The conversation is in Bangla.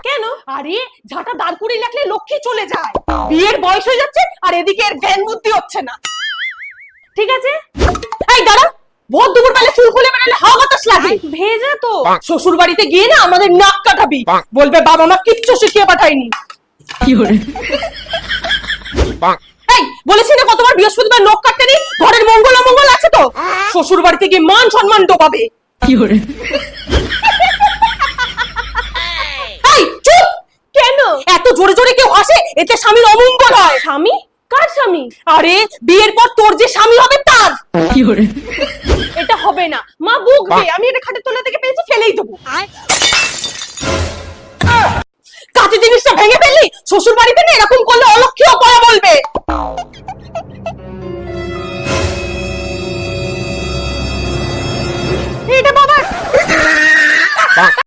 কেন? আরে ঝাঁটা দাঁড় করিয়ে রাখলে লক্ষ্মী চলে যায়। বিয়ের বয়স হয়ে যাচ্ছে আর এদিকে এর জ্ঞান বুদ্ধি হচ্ছে না। ঠিক আছে, এই দাঁড়া, ভোর দুপুর বেলা চুল খুলে বেড়ালে হাওয়া বাতাস লাগে, ভেজা তো। শ্বশুর বাড়িতে গিয়ে না আমাদের নাক কাটাবি, বলবে বাবা মা কিচ্ছু শিখিয়ে পাঠায়নি। এই বলেছি না কতবার বৃহস্পতিবার নখ কাটতে নেই, ঘরের মঙ্গল অমঙ্গল আছে তো। শ্বশুর বাড়িতে গিয়ে মান সম্মান ডোবাবে। এই চুপ। কেন? এত জোরে জোরে কেউ হাসে, এতে স্বামীর অমঙ্গল হয়। স্বামী? কার স্বামী? আরে বিয়ের পর তোর যে স্বামী হবে তার। এটা হবে না, মা বকবে। আমি এটা খাটের তলা থেকে পেয়েছি, ফেলেই দেবো। কাঁচি জিনিসটা ভেঙে ফেললি, শ্বশুর বাড়িতে না এরকম করলে অলক্ষ্মী অপয়া বলবে।